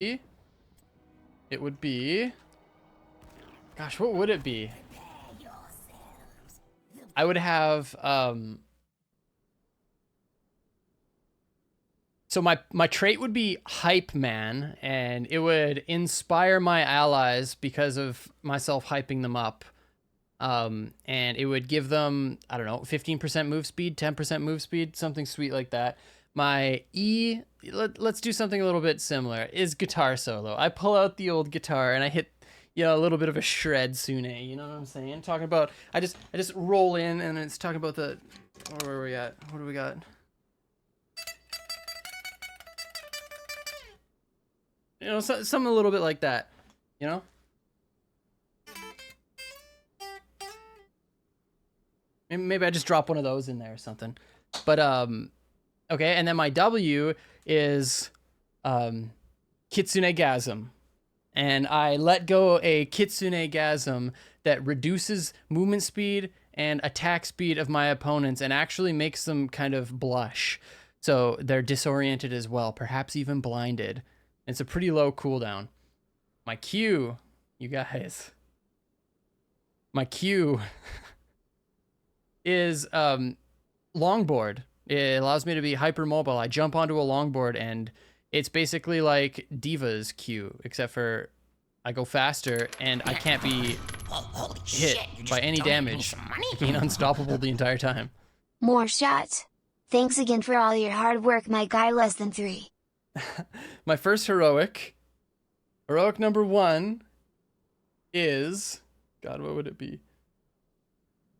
It would be... Gosh, what would it be? I would have... So my trait would be Hype Man, and it would inspire my allies because of myself hyping them up. And it would give them, I don't know, 15% move speed, 10% move speed, something sweet like that. My E, let's do something a little bit similar, is guitar solo. I pull out the old guitar and I hit, you know, a little bit of a shred Sune, you know what I'm saying? Talking about, I just roll in and it's talking about the, where are we at? What do we got? You know, something a little bit like that, you know? Maybe I just drop one of those in there or something. But, okay, and then my W is Kitsune-gasm. And I let go a Kitsune-gasm that reduces movement speed and attack speed of my opponents and actually makes them kind of blush. So they're disoriented as well, perhaps even blinded. It's a pretty low cooldown. My Q, you guys. My Q is longboard. It allows me to be hypermobile. I jump onto a longboard and it's basically like Diva's Q, except for I go faster and I can't be hit by any damage. I gain unstoppable the entire time. More shots. Thanks again for all your hard work, my guy. Less than 3. My first heroic number 1 is, God, what would it be?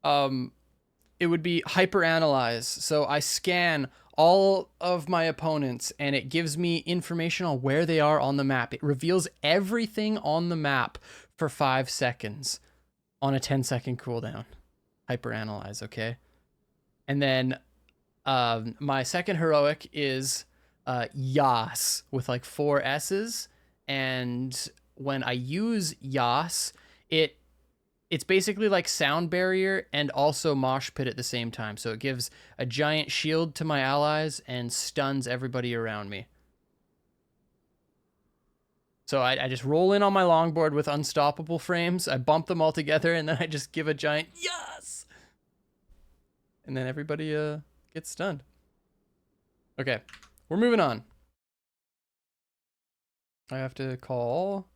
It would be hyperanalyze. So I scan all of my opponents and it gives me information on where they are on the map. It reveals everything on the map for 5 seconds on a 10-second cooldown. Hyperanalyze, okay? And then my second heroic is Yas with like 4 S's. And when I use Yas, it's basically like sound barrier and also mosh pit at the same time. So it gives a giant shield to my allies and stuns everybody around me. So I just roll in on my longboard with unstoppable frames. I bump them all together and then I just give a giant yes. And then everybody gets stunned. Okay, we're moving on. I have to call...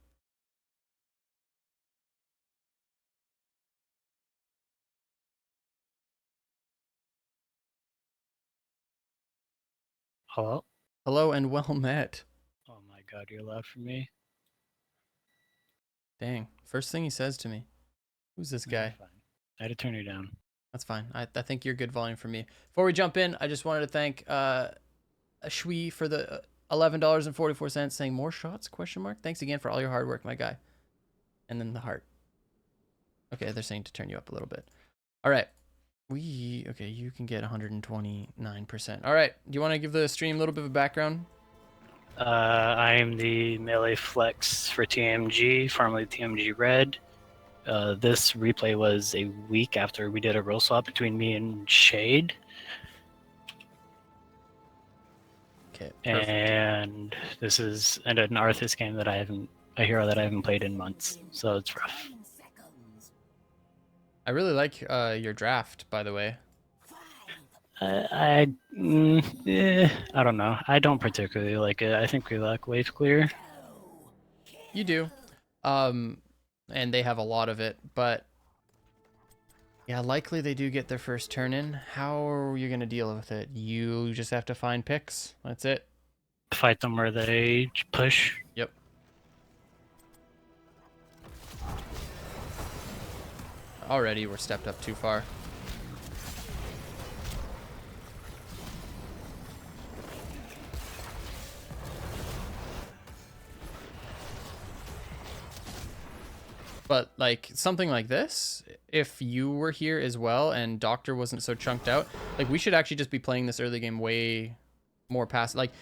Hello? Hello and well met. Oh my god, you're loud for me. Dang, first thing he says to me. Who's this guy? Fine. I had to turn you down. That's fine. I think you're good volume for me. Before we jump in, I just wanted to thank Shui for the $11.44 saying more shots, question mark. Thanks again for all your hard work, my guy. And then the heart. Okay, they're saying to turn you up a little bit. All right. Okay, you can get 129%. All right, do you want to give the stream a little bit of a background? I am the melee flex for TMG, formerly TMG Red. This replay was a week after we did a role swap between me and Shade. Okay, perfect. And this is an Arthas game that a hero that I haven't played in months, so it's rough. I really like your draft, by the way. I don't know. I don't particularly like it. I think we lack wave clear. You do. And they have a lot of it, but yeah, likely they do get their first turn in. How are you going to deal with it? You just have to find picks. That's it. Fight them where they push. Yep. Already we're stepped up too far. But like something like this, if you were here as well and Doctor wasn't so chunked out, like we should actually just be playing this early game way more past, like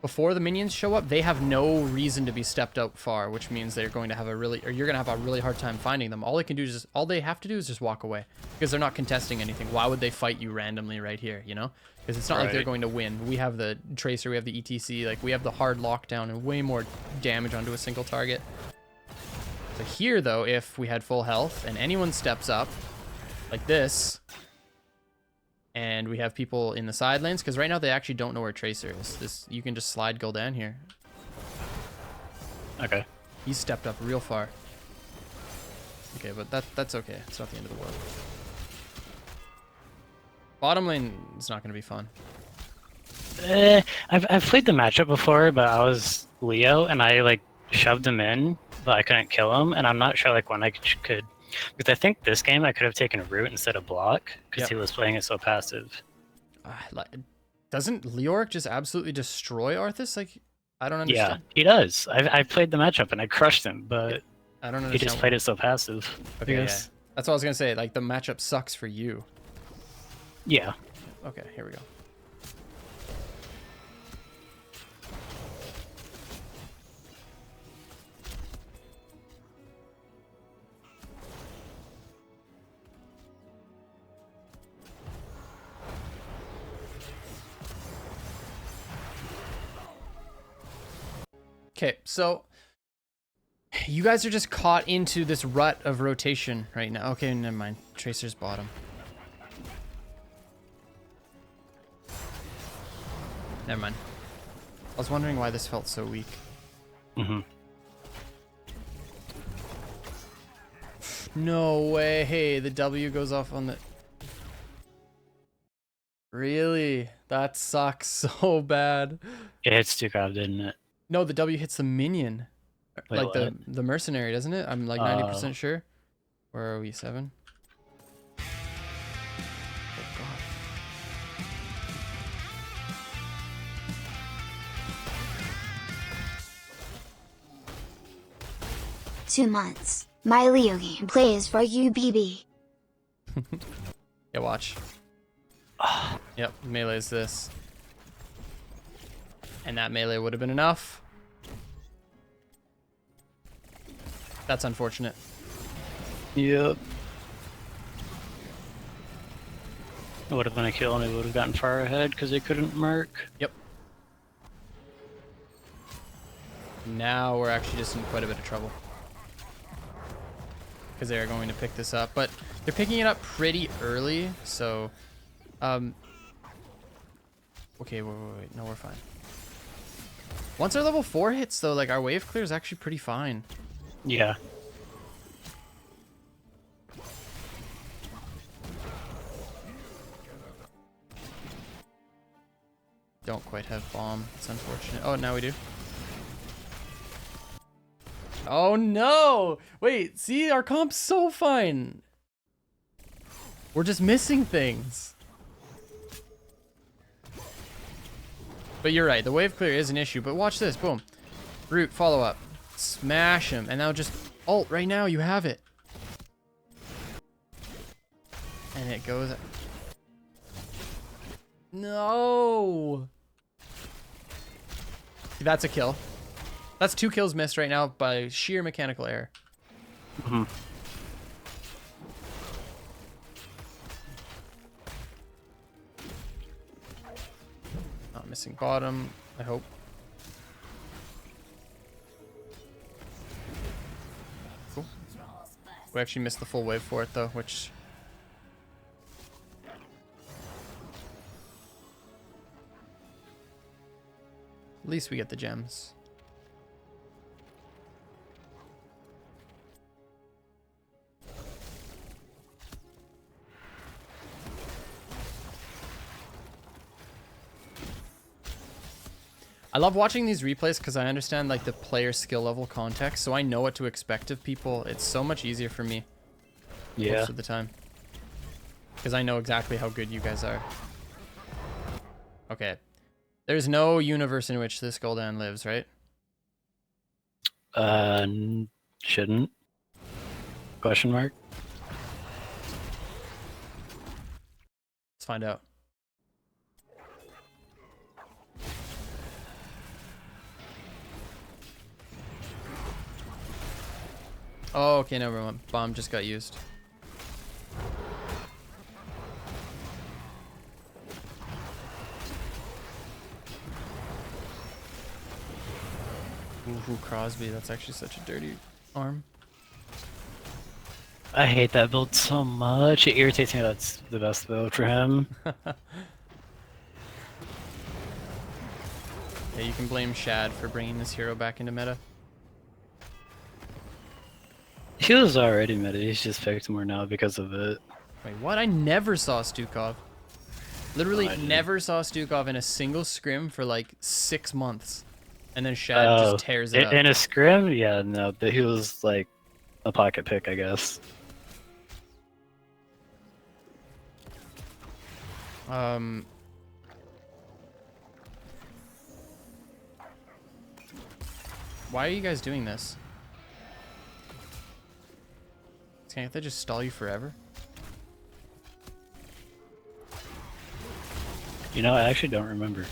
before the minions show up, they have no reason to be stepped out far, which means they're going to have you're going to have a really hard time finding them. All they have to do is just walk away because they're not contesting anything. Why would they fight you randomly right here, you know? Because it's not like they're Right. going to win. We have the Tracer, we have the ETC, like we have the hard lockdown and way more damage onto a single target. So here, though, if we had full health and anyone steps up like this, and we have people in the side lanes, because right now they actually don't know where Tracer is. You can just slide Gul'dan here. Okay. He's stepped up real far. Okay, but that's okay. It's not the end of the world. Bottom lane is not going to be fun. I've played the matchup before, but I was Leo and I like shoved him in, but I couldn't kill him, and I'm not sure like when I could, because I think this game I could have taken a root instead of block because Yep. he was playing it so passive. Doesn't Leoric just absolutely destroy Arthas? Like, I don't understand. Yeah, he does. I played the matchup and I crushed him, but I don't understand. he just played it so passive. Okay, I yeah. guess. That's what I was gonna say. Like, the matchup sucks for you. Yeah. Okay, here we go. Okay, so you guys are just caught into this rut of rotation right now. Okay, never mind. Tracer's bottom. Never mind. I was wondering why this felt so weak. Mm-hmm. No way. Hey, the W goes off on the... Really? That sucks so bad. It hits Stukov, didn't it? No, the W hits the minion. Wait, Like the mercenary, doesn't it? I'm like 90% sure. Where are we? 7? Oh god. 2 months. My Leo gameplay is for you, BB. Yeah, watch. Yep, melee is this. And that melee would have been enough. That's unfortunate. Yep. It would have been a kill and it would have gotten far ahead because they couldn't mark. Yep. Now we're actually just in quite a bit of trouble. Because they are going to pick this up. But they're picking it up pretty early, so... Okay, wait. No, we're fine. Once our level 4 hits, though, like, our wave clear is actually pretty fine. Yeah. Don't quite have bomb. It's unfortunate. Oh, now we do. Oh, no! Wait, see? Our comp's so fine. We're just missing things. But you're right. The wave clear is an issue. But watch this. Boom. Root, follow up. Smash him. And now just ult right now. You have it. And it goes... No! That's a kill. That's 2 kills missed right now by sheer mechanical error. Mm-hmm. Not missing bottom, I hope. Cool. We actually missed the full wave for it though, which... At least we get the gems. I love watching these replays because I understand like the player skill level context, so I know what to expect of people. It's so much easier for me most of the time because I know exactly how good you guys are. Okay. There's no universe in which this Gul'dan lives, right? Shouldn't. Question mark. Let's find out. Oh, okay, never mind. Bomb just got used. Ooh, Crosby. That's actually such a dirty arm. I hate that build so much. It irritates me that's the best build for him. Yeah, you can blame Shad for bringing this hero back into meta. He was already meta, he's just picked more now because of it. Wait, what? I never saw Stukov. Literally Oh, never saw Stukov in a single scrim for like 6 months. And then Shad just tears it up. In a scrim? Yeah, no, but he was like a pocket pick, I guess. Why are you guys doing this? Can't they just stall you forever? You know, I actually don't remember.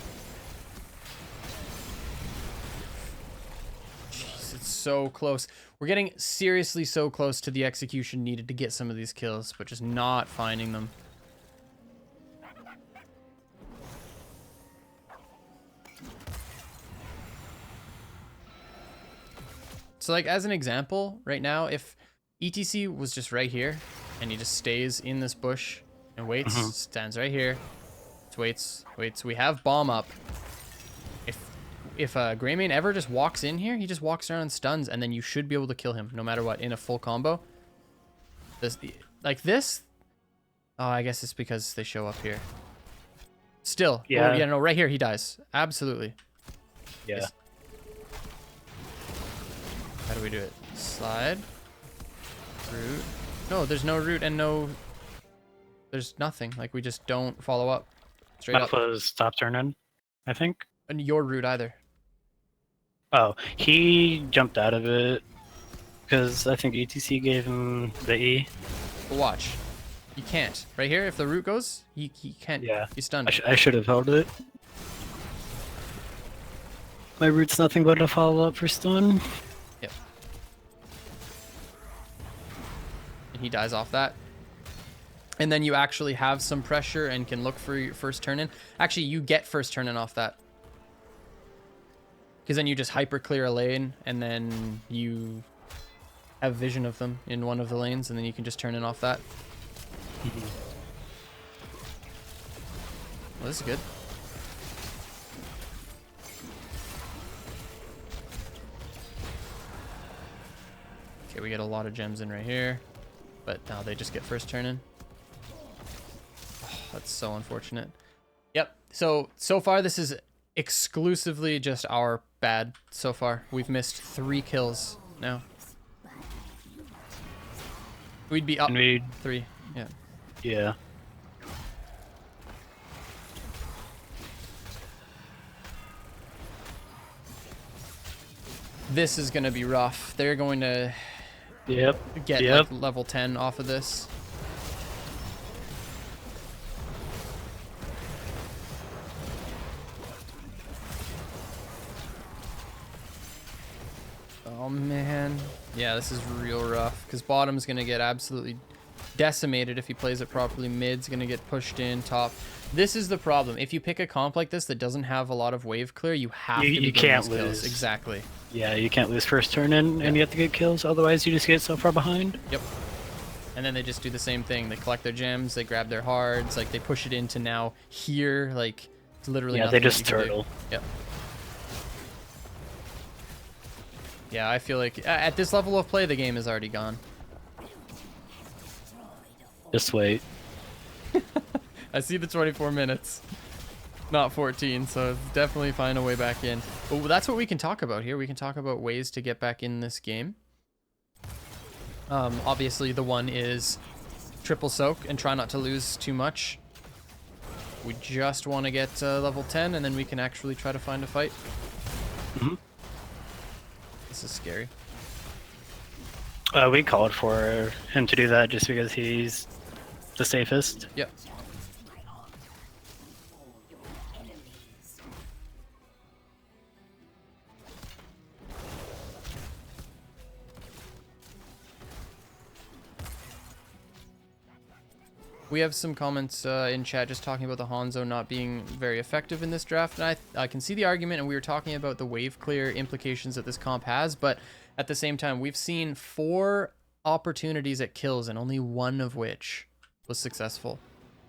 Jeez, it's so close. We're getting seriously so close to the execution needed to get some of these kills, but just not finding them. So like as an example, right now, if ETC was just right here and he just stays in this bush and waits, stands right here, just waits. We have bomb up. If Greymane ever just walks in here, he just walks around and stuns, and then you should be able to kill him no matter what in a full combo. Like this. Oh, I guess it's because they show up here. Still, yeah, yeah, no, right here he dies. Absolutely. Yeah. How do we do it? Slide. Root. No, there's no root and no... There's nothing. Like, we just don't follow up. Straight up. Was stop turning, I think. And your root either. Oh, he jumped out of it because I think ETC gave him the E. But watch. You can't. Right here, if the root goes, he can't. Yeah. He's stunned. I should have held it. My root's nothing but a follow-up for stun. Yep. And he dies off that. And then you actually have some pressure and can look for your first turn in. Actually, you get first turn in off that. Because then you just hyper clear a lane and then you have vision of them in one of the lanes and then you can just turn in off that. Well, this is good. Okay, we get a lot of gems in right here. But now they just get first turn in. Oh, that's so unfortunate. Yep. So far this is exclusively just our bad so far. We've missed 3 kills now. We'd be up 3. Yeah. Yeah. This is going to be rough. They're going to get like level 10 off of this. Oh man. Yeah, this is real rough because bottom's going to get absolutely decimated if he plays it properly. Mid's going to get pushed in. Top. This is the problem. If you pick a comp like this that doesn't have a lot of wave clear, you have to you can't lose. Kills. Exactly. Yeah, you can't lose first turn in and you have to get kills, otherwise you just get so far behind. Yep. And then they just do the same thing. They collect their gems, they grab their hards, like they push it into now here, like it's literally nothing they just turtle. Yep. Yeah, I feel like at this level of play, the game is already gone. Just wait. I see the 24 minutes, not 14, so definitely find a way back in. But that's what we can talk about here. We can talk about ways to get back in this game. Obviously, the one is triple soak and try not to lose too much. We just want to get level 10, and then we can actually try to find a fight. This is scary. We called for him to do that just because he's the safest. Yep. We have some comments in chat just talking about the Hanzo not being very effective in this draft, and I can see the argument, and we were talking about the wave clear implications that this comp has, but at the same time, we've seen 4 opportunities at kills, and only 1 of which was successful.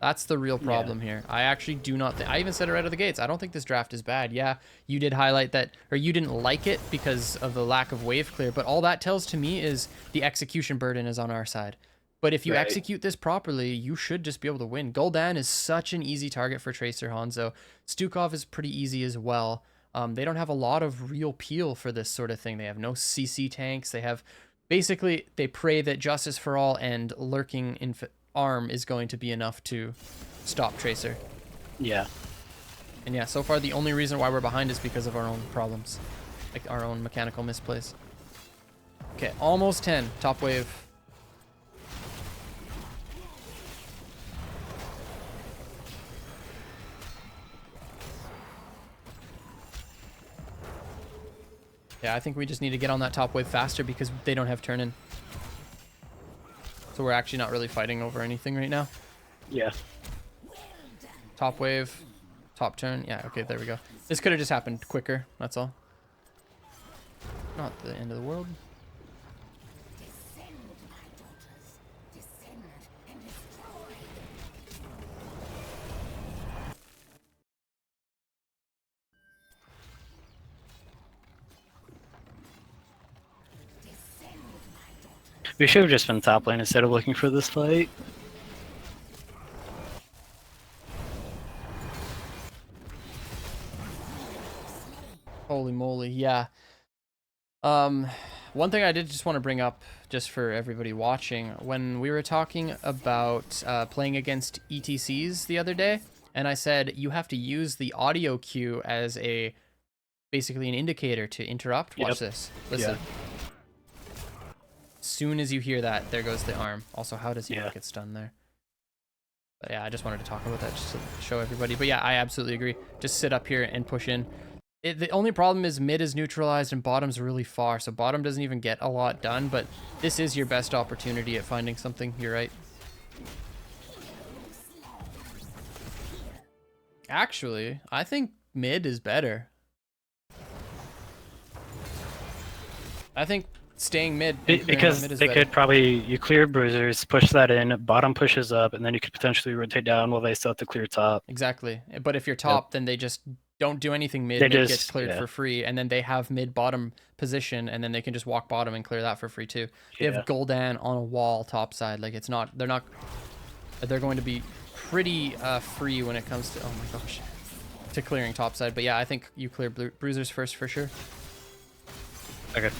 That's the real problem here. I actually do not think, I even said it right out of the gates, I don't think this draft is bad. Yeah, you did highlight that, or you didn't like it because of the lack of wave clear, but all that tells to me is the execution burden is on our side. But if you execute this properly, you should just be able to win. Gul'dan is such an easy target for Tracer Hanzo. Stukov is pretty easy as well. They don't have a lot of real peel for this sort of thing. They have no CC tanks. They have, basically, they pray that Justice for All and Lurking Arm is going to be enough to stop Tracer. Yeah. And yeah, so far the only reason why we're behind is because of our own problems. Like our own mechanical misplays. Okay, almost 10. Top wave. Yeah, I think we just need to get on that top wave faster because they don't have turn-in. So we're actually not really fighting over anything right now. Yeah. Top wave, top turn. Yeah, okay, there we go. This could have just happened quicker, that's all. Not the end of the world. We should have just been top lane instead of looking for this fight. Holy moly, yeah. One thing I did just want to bring up, just for everybody watching, when we were talking about playing against ETCs the other day, and I said you have to use the audio cue as basically an indicator to interrupt. Watch this. Listen. Yeah. Soon as you hear that, there goes the arm. Also, how does he not get stunned there? But yeah, I just wanted to talk about that just to show everybody. But yeah, I absolutely agree. Just sit up here and push in. The only problem is mid is neutralized and bottom's really far, so bottom doesn't even get a lot done, but this is your best opportunity at finding something. You're right. Actually, I think mid is better. I think staying mid because mid is they better. could probably, you clear bruisers, push that in, bottom pushes up, and then you could potentially rotate down while they still have to clear top. Exactly, but if you're top, then they just don't do anything mid. Mid gets cleared for free, and then they have mid bottom position, and then they can just walk bottom and clear that for free too. They have Gul'dan on a wall top side. Like it's not, they're going to be pretty free when it comes to, oh my gosh, to clearing top side. But yeah, I think you clear bruisers first for sure. Okay.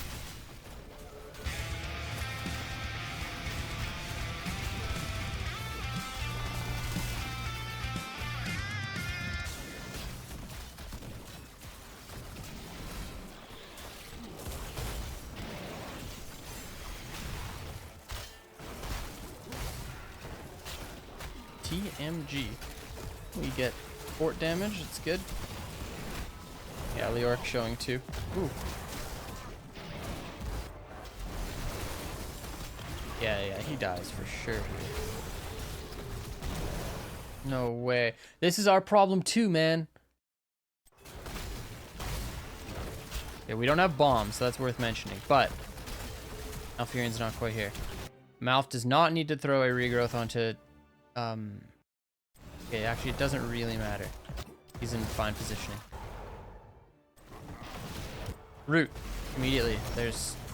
TMG. We get fort damage, it's good. Yeah, Leoric showing too. Ooh. Yeah, he dies for sure. No way. This is our problem too, man. Yeah, we don't have bombs, so that's worth mentioning, but Alfurian's not quite here. Malf does not need to throw a regrowth onto okay, actually it doesn't really matter. He's in fine positioning. Root immediately.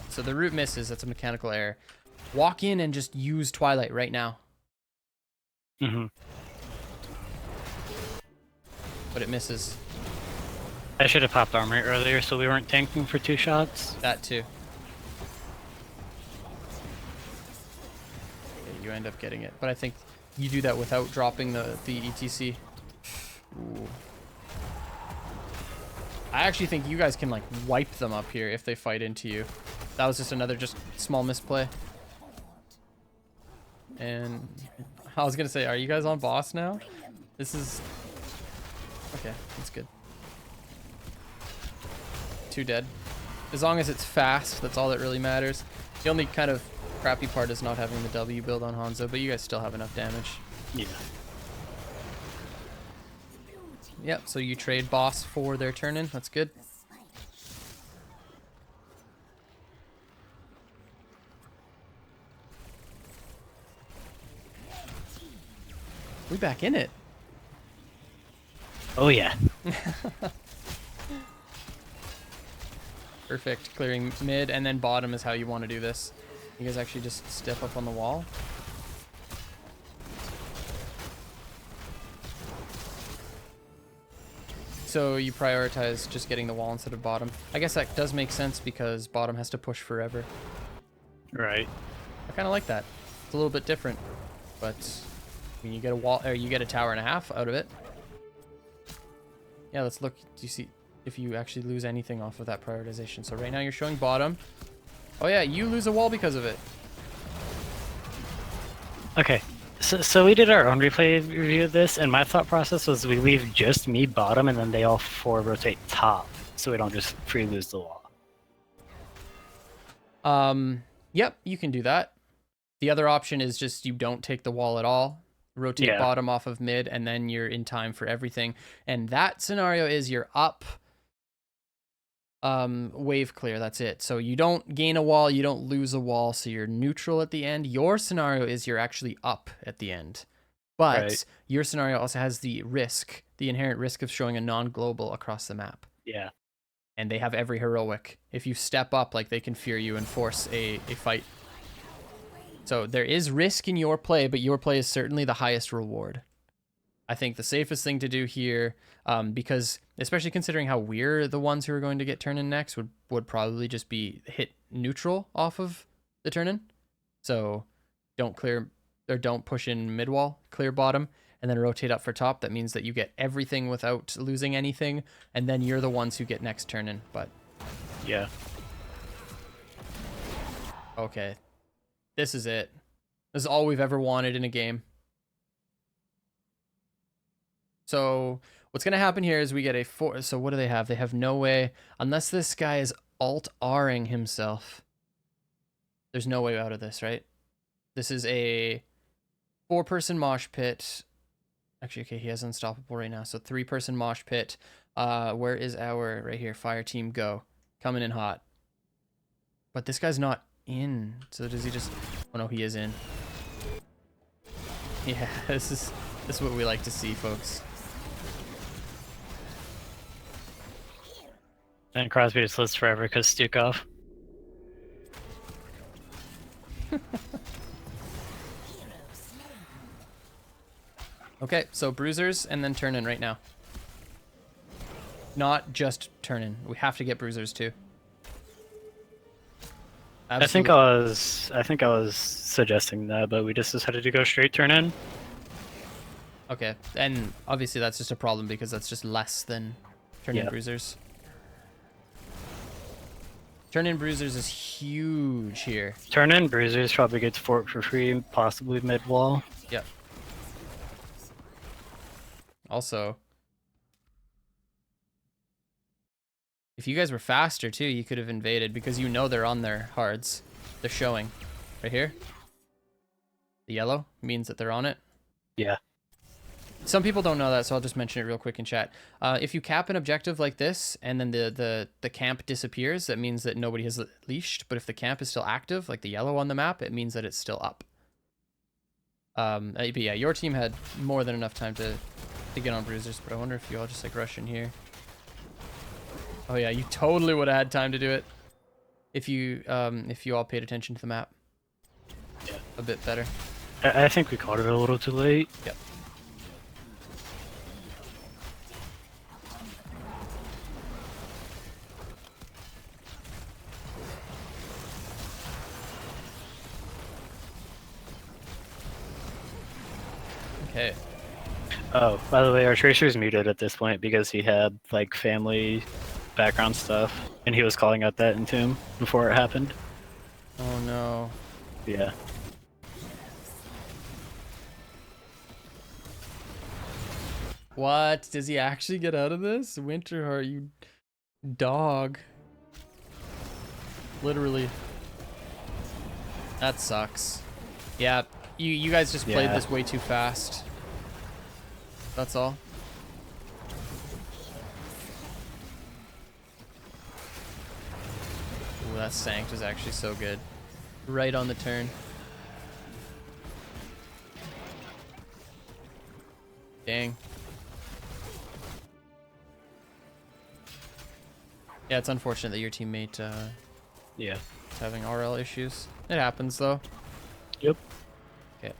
So the root misses. That's a mechanical error. Walk in and just use Twilight right now. But it misses. I should have popped armor earlier so we weren't tanking for 2 shots. That too. Yeah, you end up getting it, but I think you do that without dropping the ETC. Ooh. I actually think you guys can like wipe them up here if they fight into you. That was just another small misplay. And I was gonna say, are you guys on boss now? This is okay. That's good. 2 dead. As long as it's fast, that's all that really matters. The only kind of crappy part is not having the W build on Hanzo, but you guys still have enough damage. Yeah. Yep, so you trade boss for their turn in. That's good. We back in it. Oh yeah. Perfect. Clearing mid and then bottom is how you want to do this. You guys actually just step up on the wall. So you prioritize just getting the wall instead of bottom. I guess that does make sense because bottom has to push forever. Right. I kind of like that. It's a little bit different, but I mean, you get a wall, or you get a tower and a half out of it. Yeah, let's look. Do you see if you actually lose anything off of that prioritization? So right now you're showing bottom. Oh yeah, you lose a wall because of it. Okay. So we did our own replay review of this, and my thought process was we leave just me bottom, and then they all four rotate top, so we don't just free lose the wall. Yep, you can do that. The other option is just you don't take the wall at all. Rotate bottom off of mid, and then you're in time for everything. And that scenario is you're up, wave clear, that's it. So you don't gain a wall, you don't lose a wall, so you're neutral at the end. Your scenario is you're actually up at the end. But your scenario also has the risk, the inherent risk of showing a non-global across the map. Yeah. And they have every heroic. If you step up, like, they can fear you and force a fight. So there is risk in your play, but your play is certainly the highest reward. I think the safest thing to do here, because especially considering how we're the ones who are going to get turn in next, would probably just be hit neutral off of the turn in. So don't clear or don't push in mid wall, clear bottom, and then rotate up for top. That means that you get everything without losing anything, and then you're the ones who get next turn in. But yeah. Okay. This is it. This is all we've ever wanted in a game. So what's going to happen here is we get a 4. So what do they have? They have no way, unless this guy is alt-Ring himself. There's no way out of this, right? This is a 4-person mosh pit. Actually, okay, he has unstoppable right now. So 3-person mosh pit. Where is our, right here, fire team go? Coming in hot. But this guy's not in. So does he just, oh no, he is in. Yeah, this is what we like to see, folks. And Crosby just lives forever because Stukov. Okay, so bruisers and then turn in right now. Not just turn in. We have to get bruisers too. Absolutely. I think I was suggesting that, but we just decided to go straight turn in. Okay, and obviously that's just a problem because that's just less than turn in bruisers. Turn in bruisers is huge here. Turn in bruisers probably gets fort for free, possibly mid wall. Yep. Also, if you guys were faster too, you could have invaded because you know they're on their hards. They're showing right here. The yellow means that they're on it. Yeah. Some people don't know that, so I'll just mention it real quick in chat. If you cap an objective like this and then the camp disappears, that means that nobody has leashed. But if the camp is still active, like the yellow on the map, it means that it's still up. But yeah, your team had more than enough time to get on bruisers, but I wonder if you all just like rush in here. Oh yeah, you totally would have had time to do it if you all paid attention to the map. Yeah. A bit better. I think we caught it a little too late. Yep. Okay. Oh, by the way, our Tracer's muted at this point because he had, like, family background stuff, and he was calling out that in Tomb before it happened. Oh no. Yeah. What? Does he actually get out of this? Winterheart, you dog. Literally. That sucks. Yeah, You guys just played Yeah. this way too fast. That's all. Ooh, that Sanct was actually so good. Right on the turn. Dang. Yeah, it's unfortunate that your teammate Yeah. is having RL issues. It happens though. Yep. Okay.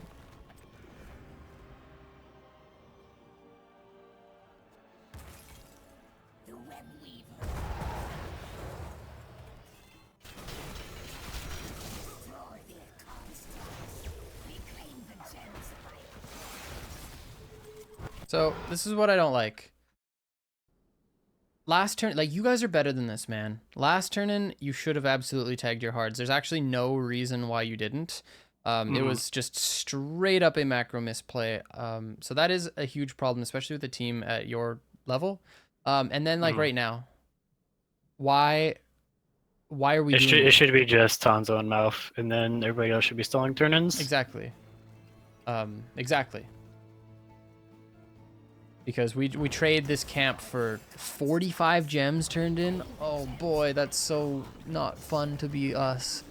So this is what I don't like. Last turn, like, you guys are better than this, man. Last turn in, you should have absolutely tagged your hards. There's actually no reason why you didn't. It was just straight up a macro misplay. So that is a huge problem, especially with a team at your level. And then like right now, why are we doing It should be just Tanzo and Mouth, and then everybody else should be stalling turn-ins. exactly? Exactly. Because we trade this camp for 45 gems turned in. Oh boy, that's so not fun to be us.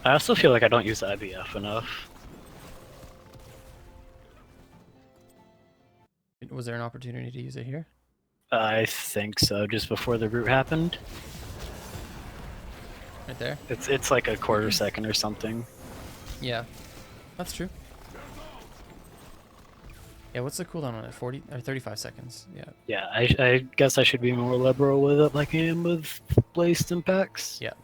I also feel like I don't use IBF enough. Was there an opportunity to use it here? I think so, just before the root happened. Right there? It's like a quarter second or something. Yeah, that's true. Yeah, what's the cooldown on it? 40 or 35 seconds? Yeah. Yeah, I guess I should be more liberal with it like I am with Blazed Impacts. Yeah.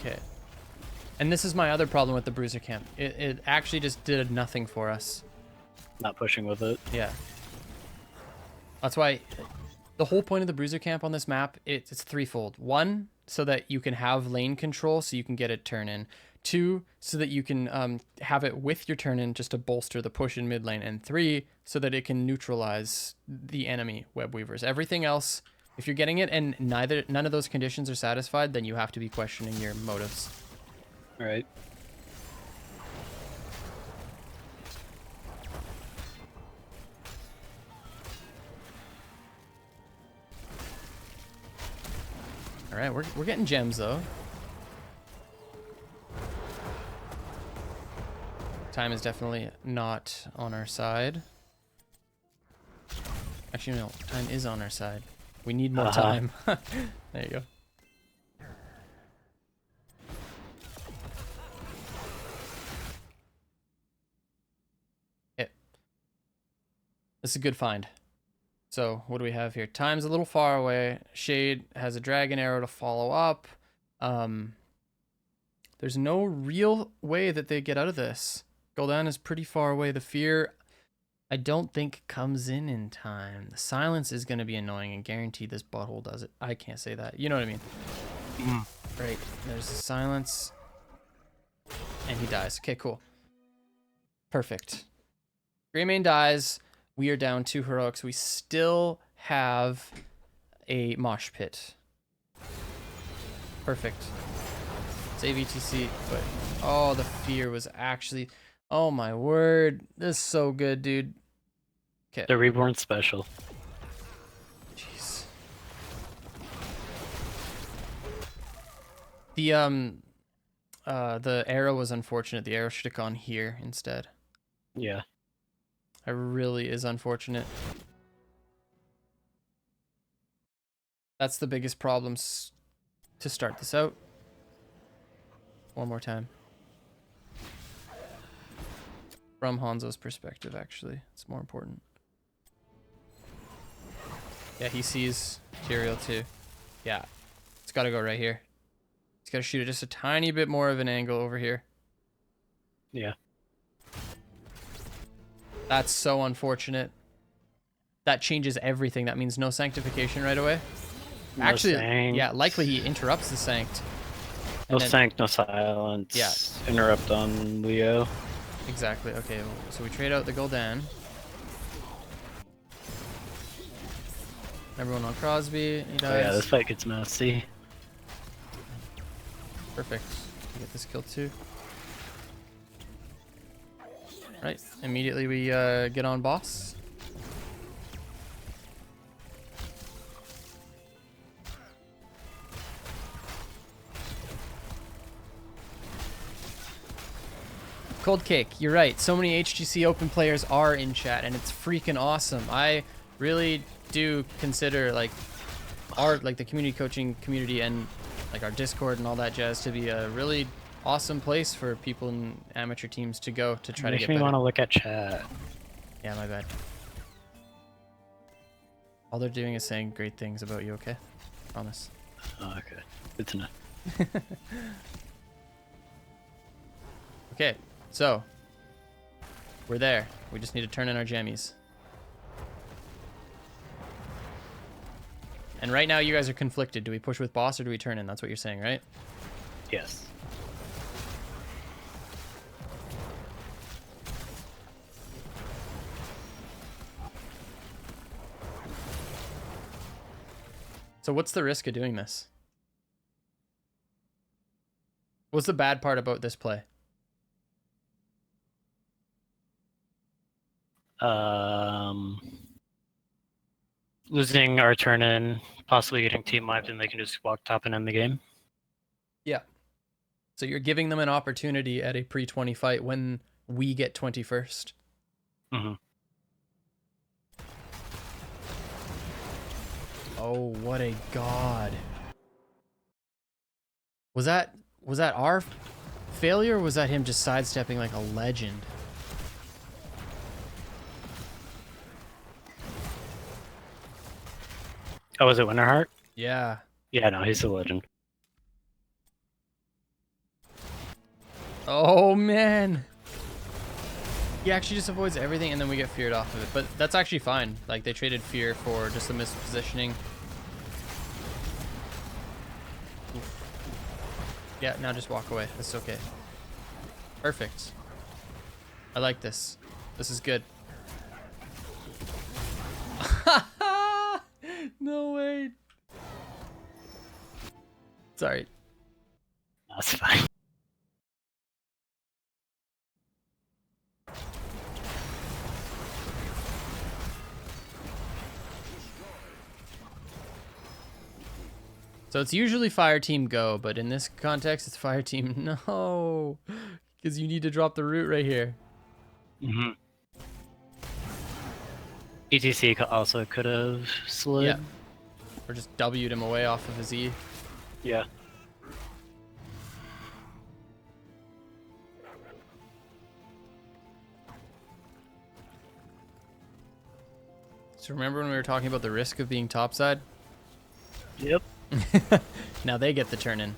Okay. And this is my other problem with the Bruiser camp. It actually just did nothing for us. Not pushing with it. Yeah. That's why the whole point of the Bruiser camp on this map, it's threefold. One, so that you can have lane control so you can get it turn in. Two, so that you can have it with your turn in just to bolster the push in mid lane. And three, so that it can neutralize the enemy web weavers. Everything else, if you're getting it and none of those conditions are satisfied, then you have to be questioning your motives. Right. All right, we're getting gems though. Time is definitely not on our side. Actually, no, time is on our side. We need more time. There you go. Okay. This is a good find. So what do we have here? Time's a little far away. Shade has a dragon arrow to follow up. There's no real way that they get out of this. Gul'dan is pretty far away. The fear, I don't think, comes in time. The silence is going to be annoying and guaranteed this butthole does it. I can't say that. You know what I mean? Right. There's the silence. And he dies. Okay, cool. Perfect. Greymane dies. We are down 2 heroics. We still have a mosh pit. Perfect. Save ETC, but oh, the fear was actually, oh my word, this is so good, dude. Okay. The Reborn special. Jeez. The arrow was unfortunate. The arrow should have gone here instead. Yeah. It really is unfortunate. That's the biggest problem to start this out. One more time. From Hanzo's perspective, actually. It's more important. Yeah, he sees Tyrael too. Yeah. It's got to go right here. He's got to shoot it just a tiny bit more of an angle over here. Yeah. That's so unfortunate. That changes everything. That means no sanctification right away. No Actually, sanct. yeah, likely he interrupts the Sanct. No And then- sanct, no silence. Yeah. Interrupt on Leo. Exactly. Okay, so we trade out the Gul'dan. Everyone on Crosby. He dies. Oh yeah, this fight gets messy. Perfect. We get this kill too. Right. Immediately we get on boss. Cold Cake, you're right. So many HGC Open players are in chat, and it's freaking awesome. I really do consider like the community coaching community and like our Discord and all that jazz to be a really awesome place for people in amateur teams to go to try to Makes get me better. want to look at chat. Yeah, my bad. All they're doing is saying great things about you, okay? Promise. Oh, okay. Good to know. Okay, so we're there. We just need to turn in our jammies. And right now you guys are conflicted. Do we push with boss or do we turn in? That's what you're saying, right? Yes. So what's the risk of doing this? What's the bad part about this play? Losing our turn in, possibly getting team wiped, and they can just walk top and end the game. Yeah. So you're giving them an opportunity at a pre-20 fight when we get 21st. Mm-hmm. Oh, what a god. Was that our failure or was that him just sidestepping like a legend? Oh, was it Winterheart? Yeah. Yeah, no, he's a legend. Oh man. He actually just avoids everything and then we get feared off of it. But that's actually fine. Like they traded fear for just a mispositioning. Yeah, now just walk away. That's okay. Perfect. I like this. This is good. No way. Sorry. That's fine. So it's usually fire team go, but in this context, it's fire team no. Because you need to drop the root right here. Mm-hmm. ETC also could have slid. Yeah. Or just W'd him away off of his E. Yeah. So remember when we were talking about the risk of being topside? Yep. Now they get the turn in.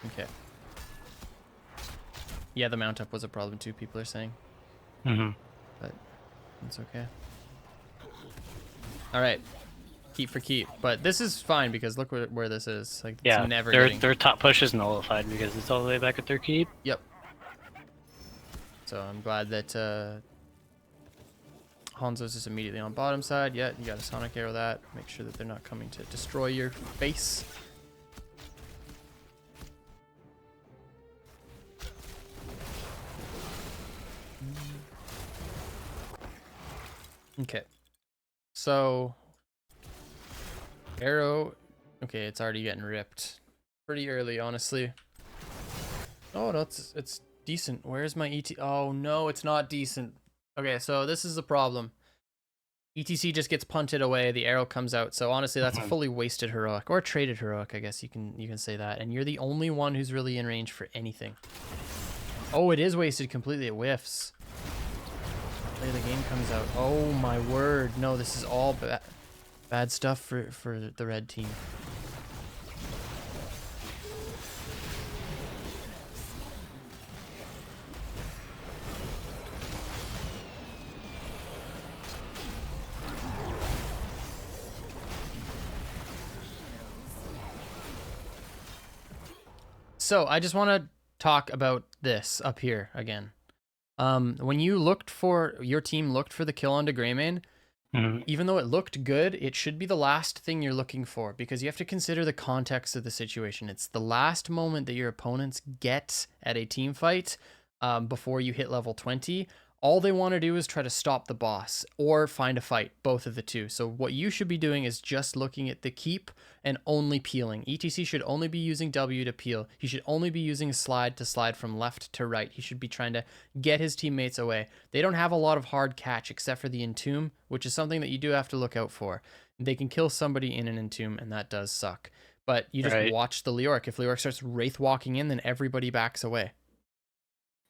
Okay. Yeah, the mount up was a problem too, people are saying. Mm-hmm. But it's okay. Alright. Keep for keep. But this is fine because look where this is. Like, it's Yeah, never their getting... their top push is nullified because it's all the way back at their keep. Yep. So I'm glad that Hanzo's just immediately on bottom side. Yeah, you got a Sonic Arrow that. Make sure that they're not coming to destroy your base. Okay. So Arrow, okay, it's already getting ripped pretty early, honestly. Oh, no, it's decent. Where's my ET? Oh no, it's not decent. Okay, so this is the problem. ETC just gets punted away. The arrow comes out. So honestly, that's a fully wasted heroic or traded heroic. I guess you can say that. And you're the only one who's really in range for anything. Oh, it is wasted completely. It whiffs. Play the game comes out. Oh my word! No, this is all bad stuff for the red team. So I just want to talk about this up here again. When you looked for your team looked for the kill onto Greymane, even though it looked good, it should be the last thing you're looking for because you have to consider the context of the situation. It's the last moment that your opponents get at a team fight before you hit level 20. All they want to do is try to stop the boss or find a fight, both of the two. So what you should be doing is just looking at the keep and only peeling. ETC should only be using W to peel. He should only be using slide to slide from left to right. He should be trying to get his teammates away. They don't have a lot of hard catch except for the entomb, which is something that you do have to look out for. They can kill somebody in an entomb, and that does suck. But you just watch the Leoric. If Leoric starts wraith walking in, then everybody backs away.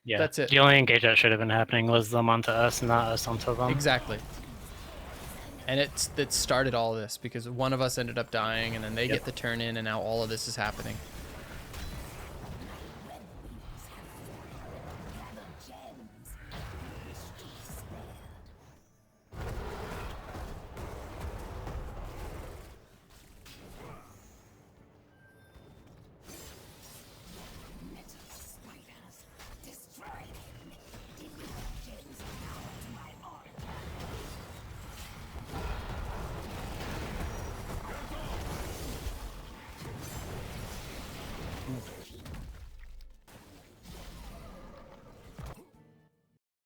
Yeah, that's it. The only engage that should have been happening was them onto us, not us onto them. Exactly. And it started all this because one of us ended up dying, and then they get the turn in, and now all of this is happening.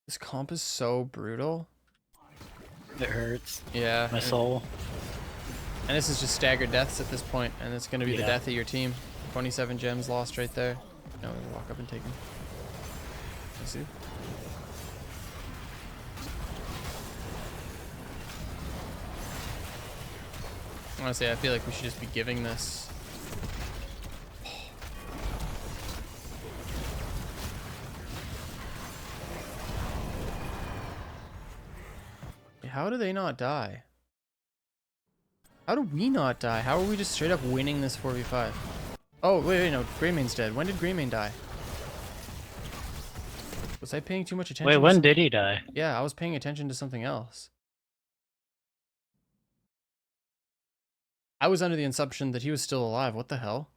This comp is so brutal. It hurts. Yeah. My soul. And this is just staggered deaths at this point, and it's going to be the death of your team. 27 gems lost right there. No, walk up and take them. You see? Honestly, I feel like we should just be giving this. How do they not die? How do we not die? How are we just straight up winning this 4v5? Oh, wait, no. Greymane's dead. When did Greymane die? Was I paying too much attention? Wait, when did he die? Yeah, I was paying attention to something else. I was under the assumption that he was still alive. What the hell?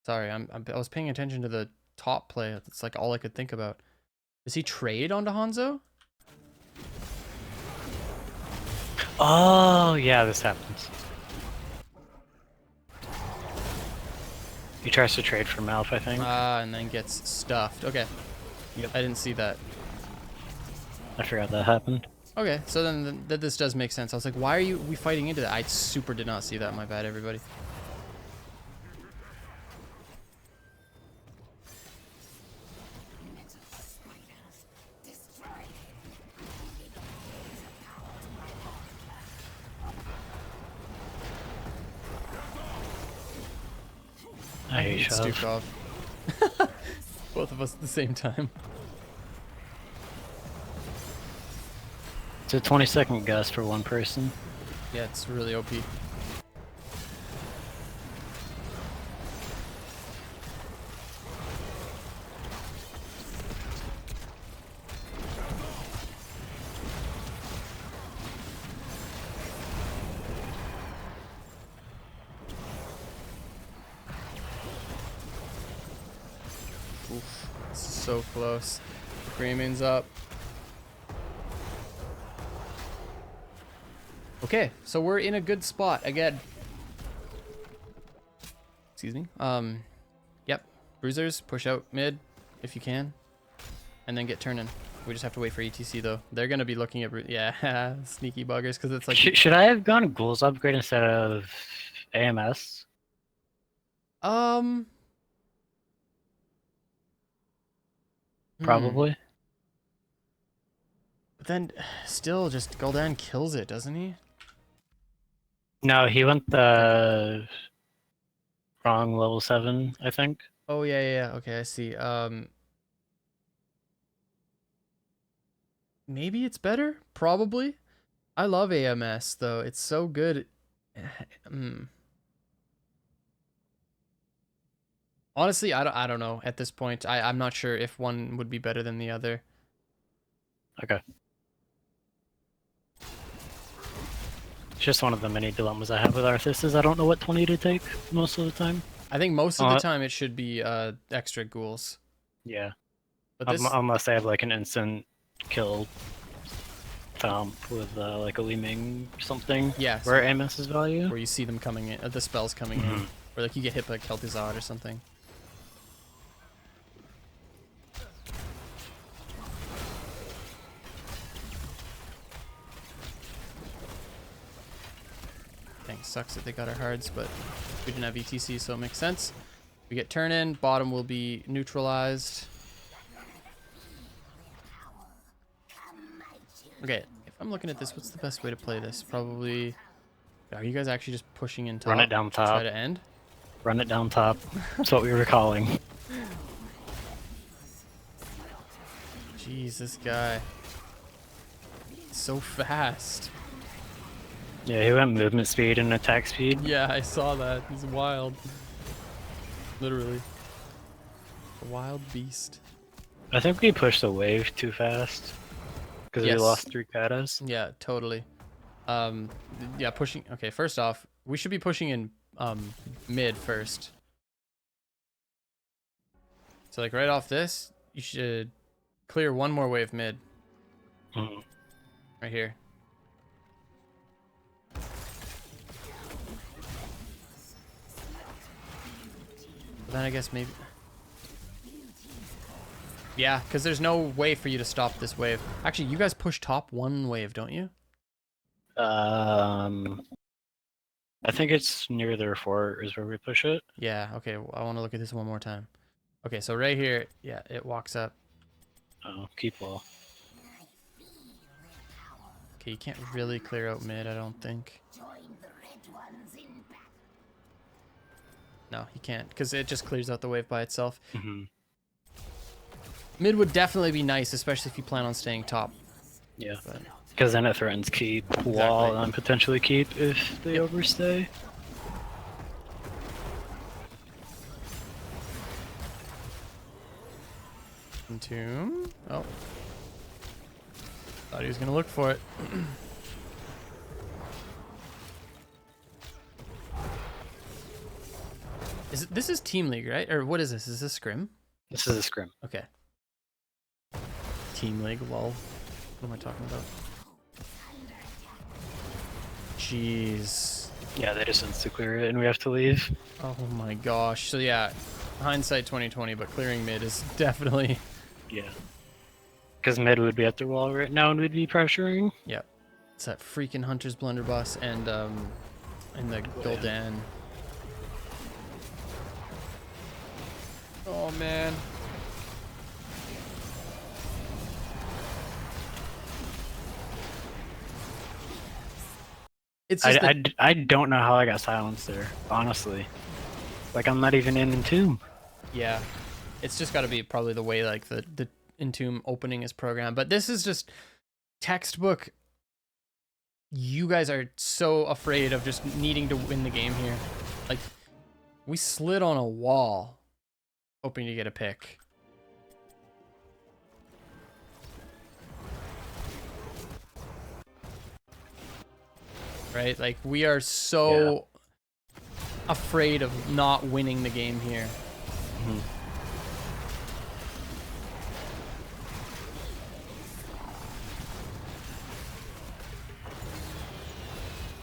Sorry, I was paying attention to the top play. That's like all I could think about. Does he trade onto Hanzo? Oh, yeah, this happens. He tries to trade for Malf, I think. And then gets stuffed. Okay. Yep. I didn't see that. I forgot that happened. Okay, so then this does make sense. I was like, why are we fighting into that? I super did not see that. My bad, everybody. I hate Stukov. Both of us at the same time. It's a 20-second gust for one person. Yeah, it's really OP. Oof, this is so close. Greymane's up. Okay, so we're in a good spot again. Excuse me. Yep. Bruisers, push out mid if you can, and then get turning. We just have to wait for ETC though. They're gonna be looking at sneaky buggers because it's like. Should I have gone Ghouls upgrade instead of AMS? Probably. But then, still, just Gul'dan kills it, doesn't he? No, he went the wrong level 7, I think. Oh yeah. Okay, I see. Maybe it's better. Probably. I love AMS though. It's so good. Honestly, I don't know at this point. I'm not sure if one would be better than the other. Okay. It's just one of the many dilemmas I have with Arthas is I don't know what 20 to take most of the time. I think most of the time it should be extra ghouls. Yeah. But this, Unless they have like an instant kill with like a Li-Ming or something. yeah, Where MS is value. where you see them coming in, the spells coming in, or like you get hit by Kel'Thuzad or something. Dang, sucks that they got our hards, but we didn't have ETC, so it makes sense. We get turn in, bottom will be neutralized. Okay, if I'm looking at this, what's the best way to play this? Probably... Are you guys actually just pushing in top? Run it down top. Try to end? Run it down top. That's what we were calling. Jeez, this guy. So fast. Yeah, he went movement speed and attack speed. Yeah, I saw that. He's wild. Literally. A wild beast. I think we pushed the wave too fast. Because we lost 3 katas. Yeah, totally. Yeah, pushing... Okay, first off, we should be pushing in mid first. So, like, right off this, you should clear one more wave mid. Right here. But then I guess maybe... Yeah, because there's no way for you to stop this wave. Actually, you guys push top one wave, don't you? I think it's near their fort is where we push it. Yeah, okay, I want to look at this one more time. Okay, so right here, yeah, it walks up. Oh, keep wall. Okay, you can't really clear out mid, I don't think. No, you can't, because it just clears out the wave by itself. Mid would definitely be nice, especially if you plan on staying top. Yeah. But... Because then it threatens keep wall and potentially keep if they overstay. Entomb. Oh. Thought he was going to look for it. This is Team League, right? Or what is this? Is this Scrim? This is a scrim. Okay. Team League, lol. What am I talking about? Jeez. Yeah, they just insta-clear it and we have to leave. Oh my gosh. So yeah, hindsight 2020, but clearing mid is definitely... Yeah. Because mid would be at their wall right now and we'd be pressuring. Yep. It's that freaking Hunter's Blunderbuss and the Gul'dan. Oh man. It's just I don't know how I got silenced there, honestly. Like, I'm not even in Entomb. Yeah. It's just got to be probably the way, like, the Entomb opening is programmed. But this is just textbook. You guys are so afraid of just needing to win the game here. Like, we slid on a wall hoping to get a pick. Right? Like, we are so afraid of not winning the game here.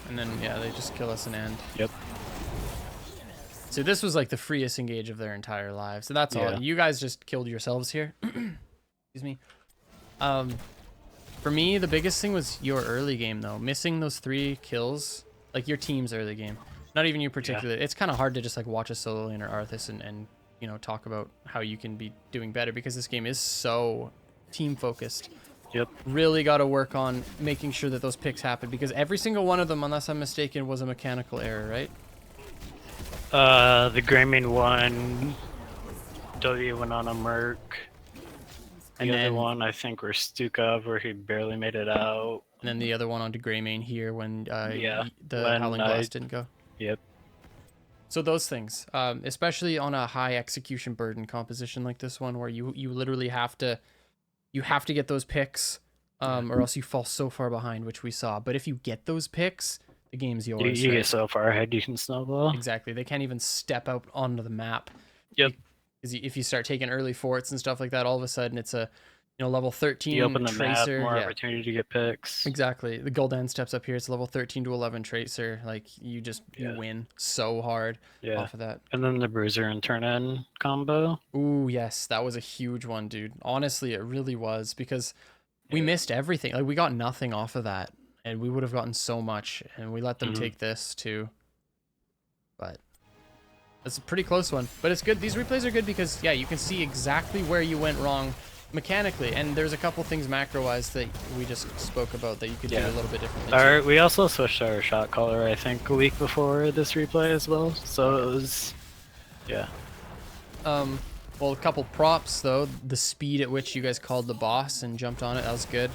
And then, yeah, they just kill us and end. Yep. So this was like the freest engage of their entire lives. So that's all. You guys just killed yourselves here. Excuse me. For me, the biggest thing was your early game, though. Missing those 3 kills, like your team's early game. Not even you particularly. It's kind of hard to just like watch a solo lane or Arthas and you know, talk about how you can be doing better because this game is so team focused. Yep. Really got to work on making sure that those picks happen because every single one of them, unless I'm mistaken, was a mechanical error, right? The Greymane one, W went on a Merc. And the other one, I think, were Stukov, where he barely made it out. And then the other one onto Greymane here when the when Howling Blast didn't go. Yep. So those things, especially on a high execution burden composition like this one, where you literally have to get those picks, or else you fall so far behind, which we saw. But if you get those picks, The game's You, yours, you right? get so far ahead you can snowball. Exactly. They can't even step out onto the map. Yep. Because if you start taking early forts and stuff like that, all of a sudden it's a level You 13 open the map, tracer. more Yeah, opportunity to get picks. exactly. The Gul'dan steps up here. It's a level 13 to 11 tracer. Like you Yeah. win so hard Yeah. off of that. And then the bruiser and turn in combo. Ooh, yes, that was a huge one, dude. Honestly, it really was because we Yeah. missed everything. Like we got nothing off of that, and we would have gotten so much, and we let them Mhm. take this too. But it's a pretty close one. But it's good. These replays are good because yeah, you can see exactly where you went wrong mechanically, and there's a couple things macro-wise that we just spoke about that you could do a little bit differently. We also switched our shot caller, I think, a week before this replay as well. So it was, yeah. Well, a couple props though. The speed at which you guys called the boss and jumped on it, that was good.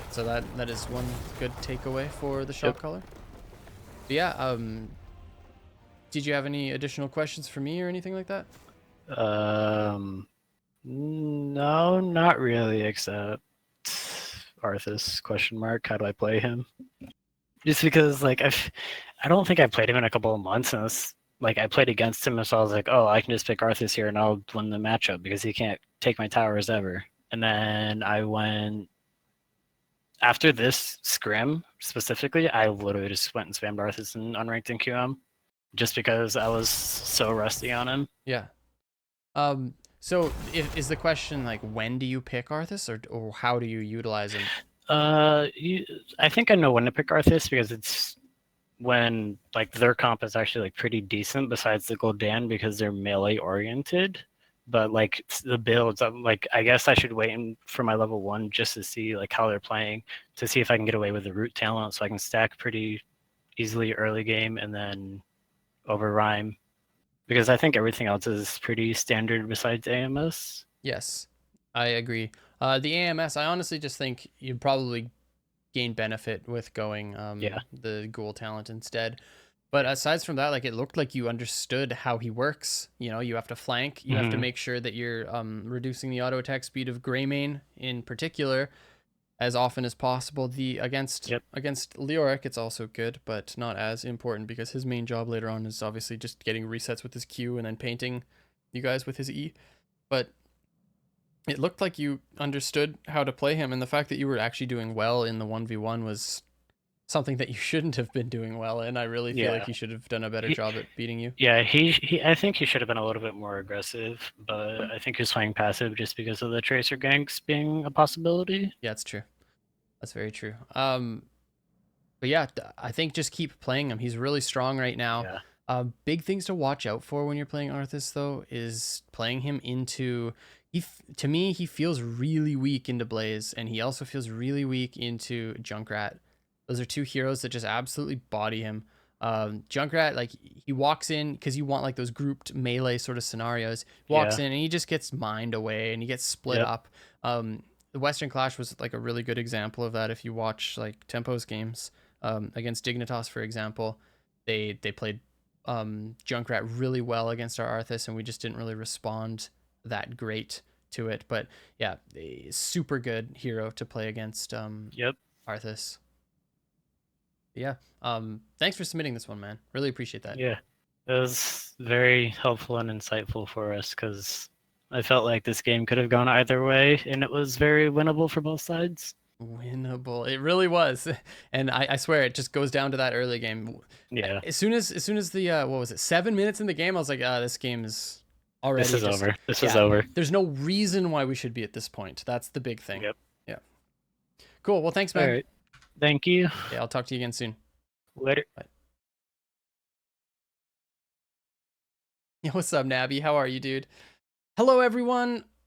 So that is one good takeaway for the shot caller. But yeah, did you have any additional questions for me or anything like that? No, not really, except Arthas question mark. How do I play him? Just because like I don't think I played him in a couple of months, and it's like I played against him, and so I was like, oh, I can just pick Arthas here and I'll win the matchup because he can't take my towers ever. And then I went after this scrim specifically, I literally just went and spammed Arthas in unranked in QM just because I was so rusty on him. Yeah. So is the question like when do you pick Arthas or how do you utilize him? I think I know when to pick Arthas because it's when like their comp is actually like pretty decent besides the Gul'dan because they're melee oriented. But like the builds, I'm like I guess I should wait for my level 1 just to see like how they're playing to see if I can get away with the root talent so I can stack pretty easily early game and then over rhyme because I think everything else is pretty standard besides AMS. Yes, I agree. The AMS, I honestly just think you'd probably gain benefit with going the ghoul talent instead. But aside from that, like it looked like you understood how he works. You know, you have to flank. You have to make sure that you're reducing the auto attack speed of Greymane in particular as often as possible. The against Leoric, it's also good, but not as important because his main job later on is obviously just getting resets with his Q and then painting you guys with his E. But it looked like you understood how to play him, and the fact that you were actually doing well in the 1v1 was something that you shouldn't have been doing well in. I really feel like he should have done a better job at beating you. Yeah, he I think he should have been a little bit more aggressive, but I think he's playing passive just because of the tracer ganks being a possibility. Yeah, it's true. That's very true. But yeah, I think just keep playing him. He's really strong right now. Yeah. Big things to watch out for when you're playing Arthas though is playing him into to me he feels really weak into Blaze, and he also feels really weak into Junkrat. Those are two heroes that just absolutely body him. Junkrat, like he walks in because you want like those grouped melee sort of scenarios. Walks in and he just gets mined away and he gets split up. The Western Clash was like a really good example of that. If you watch like Tempo's games against Dignitas, for example, they played Junkrat really well against our Arthas, and we just didn't really respond that great to it. But yeah, a super good hero to play against Arthas. Yeah. Thanks for submitting this one, man. Really appreciate that. Yeah. It was very helpful and insightful for us because I felt like this game could have gone either way and it was very winnable for both sides. Winnable. It really was. And I swear it just goes down to that early game. Yeah. As soon as the what was it, 7 minutes in the game, I was like, this game is already This is over. This is over. There's no reason why we should be at this point. That's the big thing. Yep. Yeah. Cool. Well, thanks, man. All right. Thank you. Yeah, I'll talk to you again soon. Later. Bye. Yeah, what's up, Nabby? How are you, dude? Hello, everyone.